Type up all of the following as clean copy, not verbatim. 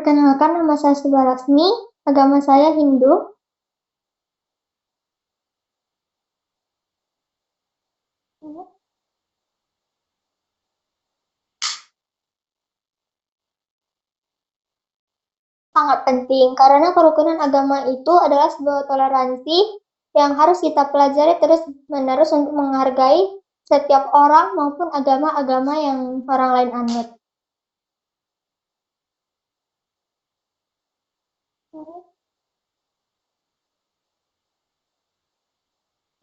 Perkenalkan, nama saya Subalaksmi, agama saya Hindu. Sangat penting, karena kerukunan agama itu adalah sebuah toleransi yang harus kita pelajari terus-menerus untuk menghargai setiap orang maupun agama-agama yang orang lain anut.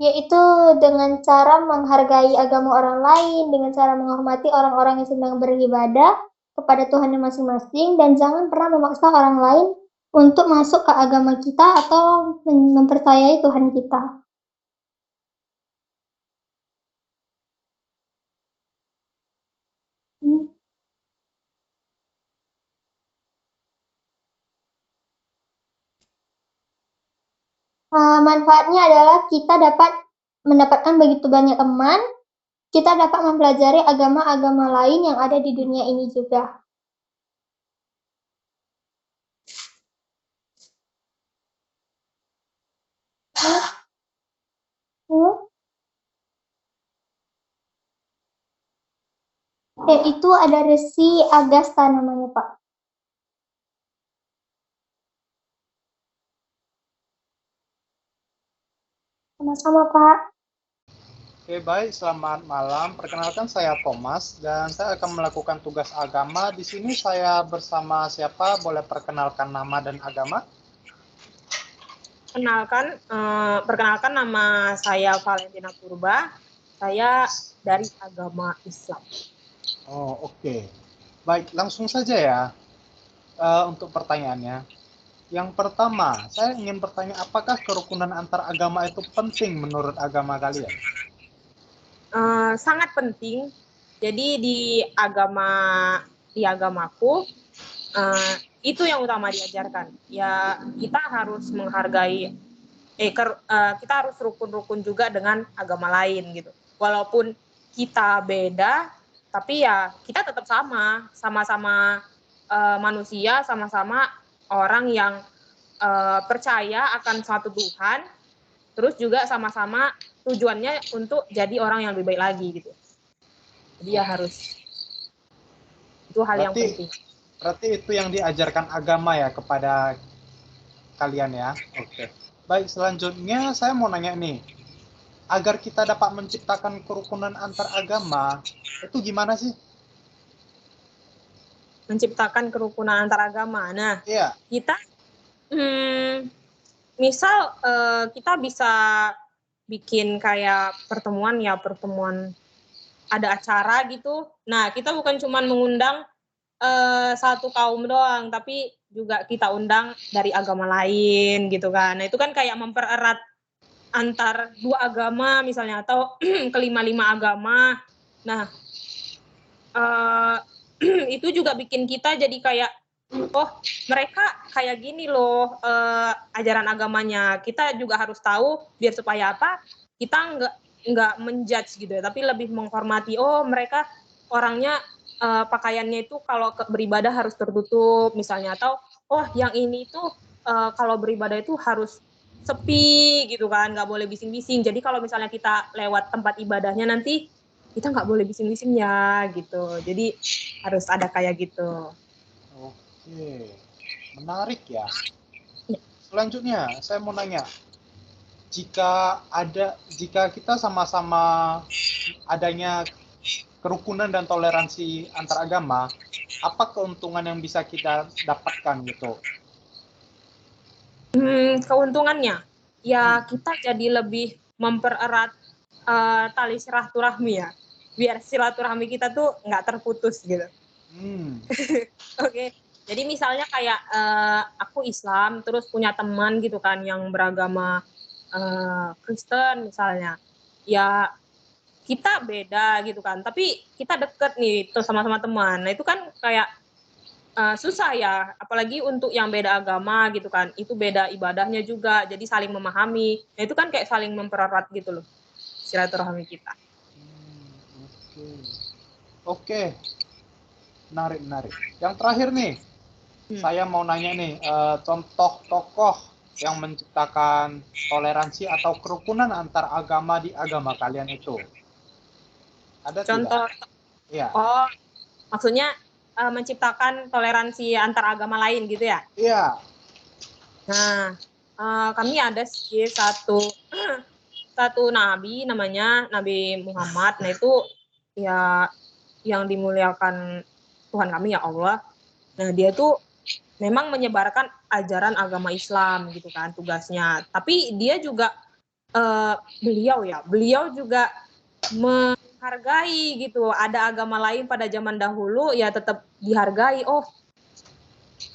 Yaitu dengan cara menghargai agama orang lain, dengan cara menghormati orang-orang yang sedang beribadah kepada Tuhan masing-masing, dan jangan pernah memaksa orang lain untuk masuk ke agama kita atau mempercayai Tuhan kita. Manfaatnya adalah kita dapat mendapatkan begitu banyak teman, kita dapat mempelajari agama-agama lain yang ada di dunia ini juga. Itu ada Resi Agasta namanya, Pak. Sama-sama, Pak. Oke, baik. Selamat malam. Perkenalkan, saya Thomas dan saya akan melakukan tugas agama. Di sini saya bersama siapa? Boleh perkenalkan nama dan agama? Perkenalkan, nama saya Valentina Purba. Saya dari agama Islam. Oh, oke. Baik, langsung saja ya untuk pertanyaannya. Yang pertama, saya ingin bertanya, apakah kerukunan antar agama itu penting menurut agama kalian? Sangat penting. Jadi di agamaku itu yang utama diajarkan. Ya, kita harus menghargai kita harus rukun-rukun juga dengan agama lain gitu. Walaupun kita beda, tapi ya kita tetap sama-sama manusia, sama-sama orang yang percaya akan suatu Tuhan, terus juga sama-sama tujuannya untuk jadi orang yang lebih baik lagi gitu. Jadi ya harus, itu hal yang penting. Berarti itu yang diajarkan agama ya kepada kalian ya. Oke. Baik, selanjutnya saya mau nanya nih, agar kita dapat menciptakan kerukunan antar agama, itu gimana sih? Menciptakan kerukunan antar agama. Nah, iya. Kita misal kita bisa bikin kayak pertemuan ada acara gitu. Nah, kita bukan cuma mengundang satu kaum doang, tapi juga kita undang dari agama lain gitu kan. Nah, itu kan kayak mempererat antar dua agama misalnya, atau kelima-lima agama. Nah, itu juga bikin kita jadi kayak, oh mereka kayak gini loh ajaran agamanya. Kita juga harus tahu biar supaya apa? Kita nggak menjudge gitu ya, tapi lebih menghormati. Oh mereka orangnya pakaiannya itu kalau beribadah harus tertutup misalnya, atau oh yang ini tuh kalau beribadah itu harus sepi gitu kan, nggak boleh bising-bising. Jadi kalau misalnya kita lewat tempat ibadahnya nanti kita nggak boleh bising-bising ya gitu. Jadi harus ada kayak gitu. Oke, menarik ya. Selanjutnya saya mau nanya, jika kita sama-sama adanya kerukunan dan toleransi antar agama, apa keuntungan yang bisa kita dapatkan gitu? Keuntungannya, ya kita jadi lebih mempererat tali silaturahmi ya, biar silaturahmi kita tuh nggak terputus gitu. Oke. Jadi misalnya kayak aku Islam, terus punya teman gitu kan yang beragama Kristen misalnya, ya kita beda gitu kan, tapi kita deket nih tuh sama-sama teman. Nah itu kan kayak susah ya, apalagi untuk yang beda agama gitu kan, itu beda ibadahnya juga, jadi saling memahami. Nah itu kan kayak saling mempererat gitu loh silaturahmi kita. Oke. Menarik. Yang terakhir nih, saya mau nanya nih, contoh tokoh yang menciptakan toleransi atau kerukunan antar agama di agama kalian itu. Ada Contoh, tidak? Iya. oh, maksudnya menciptakan toleransi antar agama lain gitu ya? Iya. Nah, kami ada sih satu nabi namanya Nabi Muhammad. Nah itu ya yang dimuliakan Tuhan kami ya Allah. Nah dia tuh memang menyebarkan ajaran agama Islam gitu kan tugasnya. Tapi dia juga beliau juga menghargai gitu. Ada agama lain pada zaman dahulu ya tetap dihargai. Oh,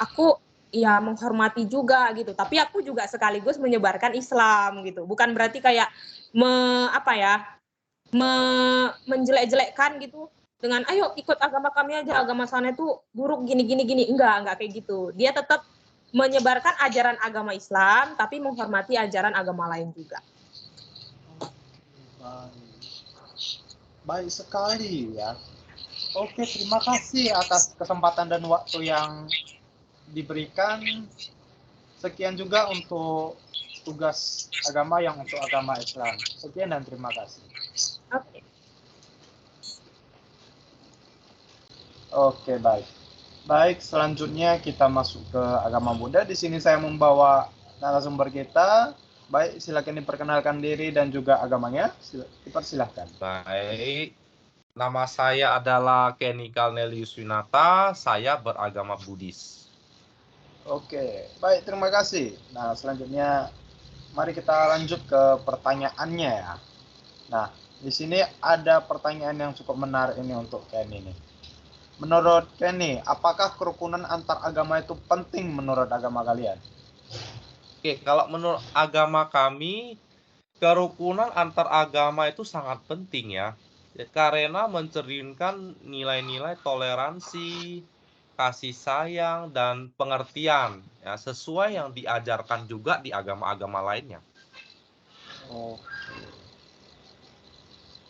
aku ya menghormati juga gitu. Tapi aku juga sekaligus menyebarkan Islam gitu. Bukan berarti kayak menjelek-jelekkan gitu dengan ayo ikut agama kami aja, agama sana itu buruk gini enggak kayak gitu. Dia tetap menyebarkan ajaran agama Islam tapi menghormati ajaran agama lain juga. Baik sekali ya. Oke, terima kasih atas kesempatan dan waktu yang diberikan. Sekian juga untuk tugas agama yang untuk agama Islam. Sekian dan terima kasih. Oke. Oke, baik. Baik, selanjutnya kita masuk ke agama Buddha. Di sini saya membawa narasumber kita. Baik, silakan diperkenalkan diri dan juga agamanya. Dipersilahkan. Baik, nama saya adalah Kenny Cornelius Winata. Saya beragama Buddhis. Oke, baik, terima kasih. Nah, selanjutnya mari kita lanjut ke pertanyaannya ya. Nah, di sini ada pertanyaan yang cukup menarik ini untuk Kenny nih. Menurut Kenny, apakah kerukunan antar agama itu penting menurut agama kalian? Oke, kalau menurut agama kami, kerukunan antar agama itu sangat penting ya. Karena mencerminkan nilai-nilai toleransi, kasih sayang, dan pengertian ya, sesuai yang diajarkan juga di agama-agama lainnya. Oke.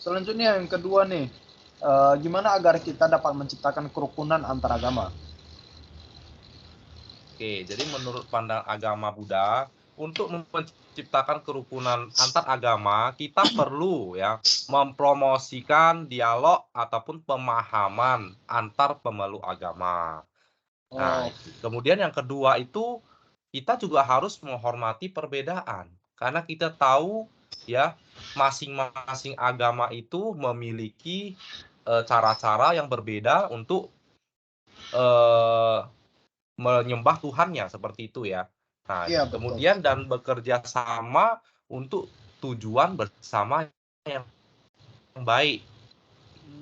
Selanjutnya yang kedua nih, gimana agar kita dapat menciptakan kerukunan antar agama? Oke, jadi menurut pandang agama Buddha, untuk menciptakan kerukunan antar agama, kita perlu ya mempromosikan dialog ataupun pemahaman antar pemeluk agama. Nah, kemudian yang kedua itu kita juga harus menghormati perbedaan, karena kita tahu ya masing-masing agama itu memiliki cara-cara yang berbeda untuk menyembah Tuhannya, seperti itu ya. Nah, Iya, kemudian dan bekerja sama untuk tujuan bersama yang baik.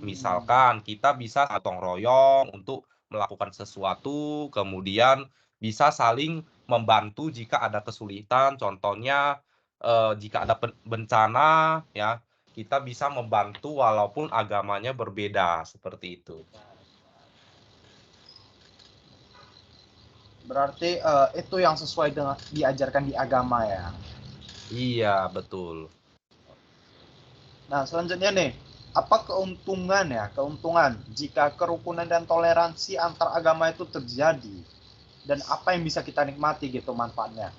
Misalkan kita bisa gotong royong untuk melakukan sesuatu, kemudian bisa saling membantu jika ada kesulitan. Contohnya, jika ada bencana ya, kita bisa membantu walaupun agamanya berbeda, seperti itu. Berarti itu yang sesuai dengan diajarkan di agama ya. Iya, betul. Nah, selanjutnya nih, apa keuntungan jika kerukunan dan toleransi antar agama itu terjadi? Dan apa yang bisa kita nikmati gitu manfaatnya?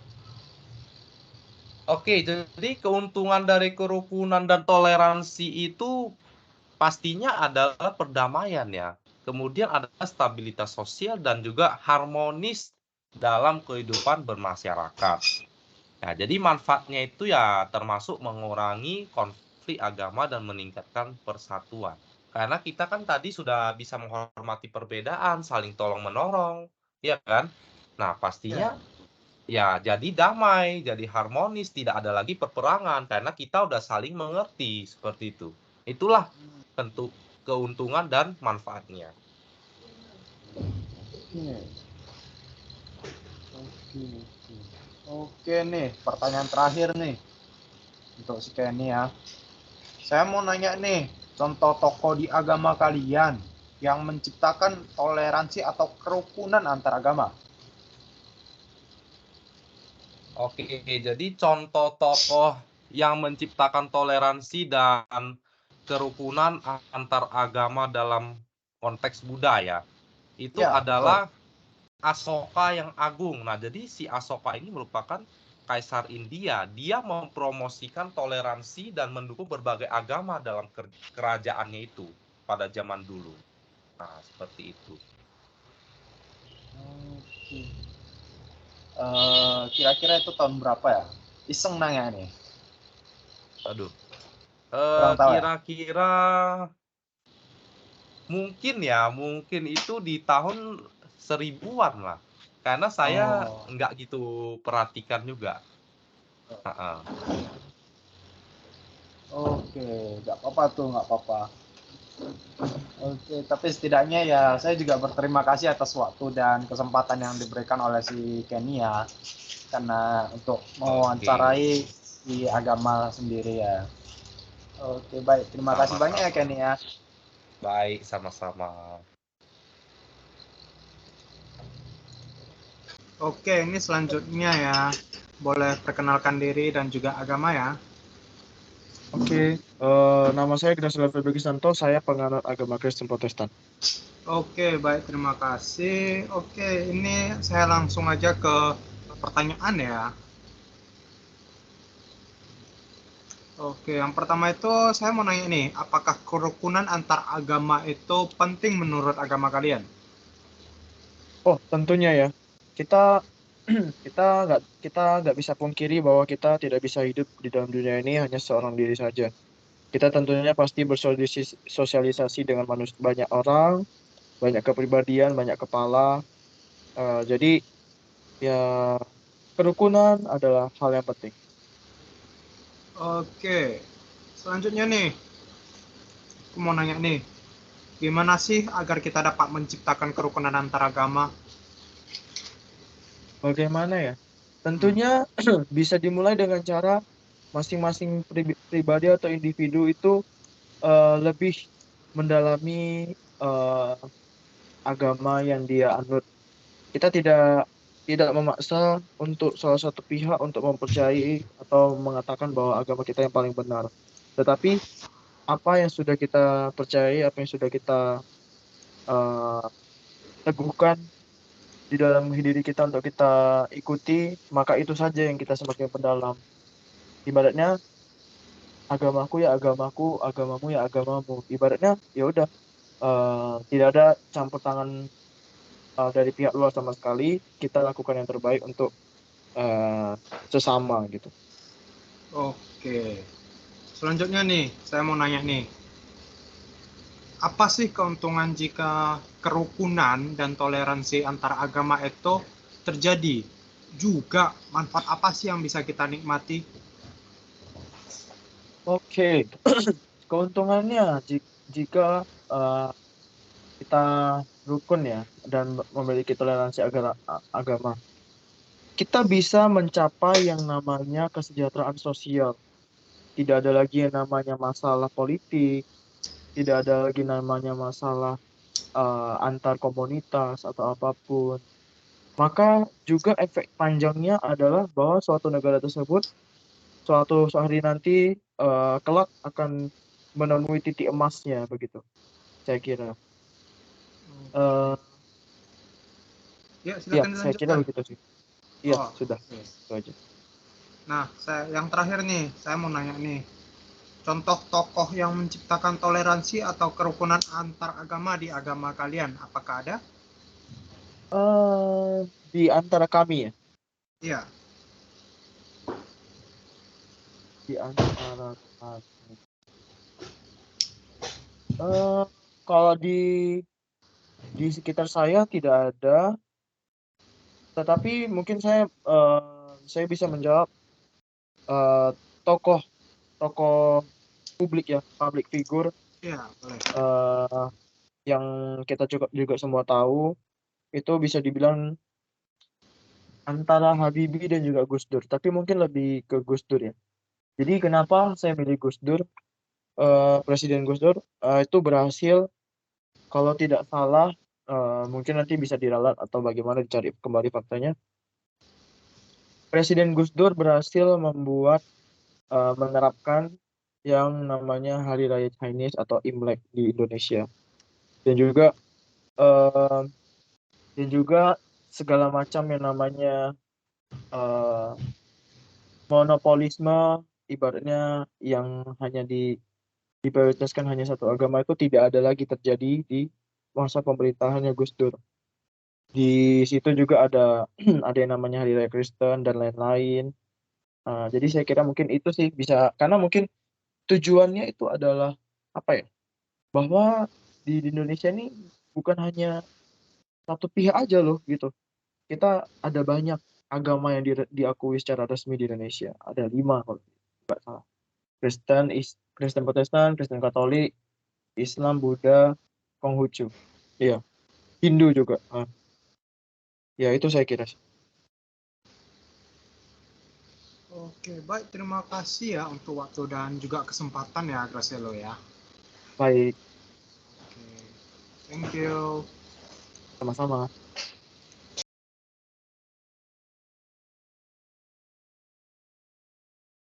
Oke, jadi keuntungan dari kerukunan dan toleransi itu pastinya adalah perdamaian ya. Kemudian ada stabilitas sosial dan juga harmonis dalam kehidupan bermasyarakat. Nah, jadi manfaatnya itu ya termasuk mengurangi konflik agama dan meningkatkan persatuan. Karena kita kan tadi sudah bisa menghormati perbedaan, saling tolong-menolong, ya kan? Nah, pastinya ya jadi damai, jadi harmonis, tidak ada lagi peperangan karena kita udah saling mengerti, seperti itu. Itulah bentuk keuntungan dan manfaatnya. Oke nih, pertanyaan terakhir nih untuk si Kenny ya. Saya mau nanya nih, contoh tokoh di agama kalian yang menciptakan toleransi atau kerukunan antar agama. Oke, jadi contoh tokoh yang menciptakan toleransi dan kerukunan antar agama dalam konteks budaya itu Ya, adalah Asoka yang agung. Nah, jadi si Asoka ini merupakan kaisar India. Dia mempromosikan toleransi dan mendukung berbagai agama dalam kerajaannya itu pada zaman dulu. Nah, seperti itu. Oke. Kira-kira itu tahun berapa ya? Iseng nanya nih. Aduh. Kurang tahu ya? Kira-kira mungkin itu di tahun 1000-an lah. Karena saya Oh. nggak gitu perhatikan juga. Oke, nggak apa-apa tuh, nggak apa-apa. Oke, tapi setidaknya ya saya juga berterima kasih atas waktu dan kesempatan yang diberikan oleh si Kenny ya, karena untuk mewawancarai di agama sendiri ya. Oke, baik. Terima kasih banyak ya Kenny ya. Baik, sama-sama. Oke, ini selanjutnya ya. Boleh perkenalkan diri dan juga agama ya. Oke, nama saya Ignacio Febri Santo, saya penganut agama Kristen Protestan. Oke, baik, terima kasih. Oke, ini saya langsung aja ke pertanyaan ya. Oke, yang pertama itu saya mau nanya nih, apakah kerukunan antar agama itu penting menurut agama kalian? Oh, tentunya ya. Kita kita nggak bisa pungkiri bahwa kita tidak bisa hidup di dalam dunia ini hanya seorang diri saja. Kita tentunya pasti bersosialisasi dengan banyak orang, banyak kepribadian, banyak kepala. Jadi ya kerukunan adalah hal yang penting. Oke, selanjutnya nih, aku mau nanya nih, gimana sih agar kita dapat menciptakan kerukunan antar agama? Bagaimana ya? Tentunya bisa dimulai dengan cara masing-masing pribadi atau individu itu lebih mendalami agama yang dia anut. Kita tidak memaksa untuk salah satu pihak untuk mempercayai atau mengatakan bahwa agama kita yang paling benar. Tetapi apa yang sudah kita percayai, apa yang sudah kita eh, teguhkan di dalam diri kita untuk kita ikuti, maka itu saja yang kita semakin pendalam. Ibaratnya agamaku ya agamaku, agamamu ya agamamu. Ibaratnya ya udah tidak ada campur tangan dari pihak luar sama sekali. Kita lakukan yang terbaik untuk sesama gitu. Oke, selanjutnya nih, saya mau nanya nih, apa sih keuntungan jika kerukunan dan toleransi antar agama itu terjadi? Juga manfaat apa sih yang bisa kita nikmati? Oke, keuntungannya jika kita rukun ya dan memiliki toleransi agama, kita bisa mencapai yang namanya kesejahteraan sosial. Tidak ada lagi yang namanya masalah politik, tidak ada lagi namanya masalah antar komunitas atau apapun. Maka juga efek panjangnya adalah bahwa suatu negara tersebut suatu hari nanti kelak akan menemui titik emasnya begitu. Saya kira. Ya, Ya, silakan saya kira dilanjutkan. begitu sih. Iya, Oh, sudah. oke. Itu aja. Nah, yang terakhir nih, saya mau nanya nih, contoh tokoh yang menciptakan toleransi atau kerukunan antar agama di agama kalian, apakah ada? Di antara kami ya, Iya. di antara kami. Kalau di sekitar saya tidak ada, tetapi mungkin saya bisa menjawab tokoh tokoh publik ya, public figure Iya, boleh. yang kita juga semua tahu itu bisa dibilang antara Habibie dan juga Gus Dur, tapi mungkin lebih ke Gus Dur ya. Jadi kenapa saya milih Gus Dur? Presiden Gus Dur itu berhasil, kalau tidak salah, mungkin nanti bisa diralat atau bagaimana dicari kembali faktanya. Presiden Gus Dur berhasil menerapkan yang namanya Hari Raya Chinese atau Imlek di Indonesia, dan juga segala macam yang namanya monopolisme, ibaratnya yang hanya diprioritaskan hanya satu agama itu tidak ada lagi terjadi di masa pemerintahannya Gus Dur. Di situ juga ada ada yang namanya Hari Raya Kristen dan lain-lain. Jadi saya kira mungkin itu sih bisa, karena mungkin tujuannya itu adalah apa ya? Bahwa di Indonesia ini bukan hanya satu pihak aja loh gitu. Kita ada banyak agama yang diakui secara resmi di Indonesia. Ada 5 kalau nggak salah. Kristen Protestan, Kristen Katolik, Islam, Buddha, Konghucu. Iya, Hindu juga. Ya itu saya kira sih. Oke, baik. Terima kasih ya untuk waktu dan juga kesempatan ya, Gracielo ya. Baik, Oke, thank you. sama-sama.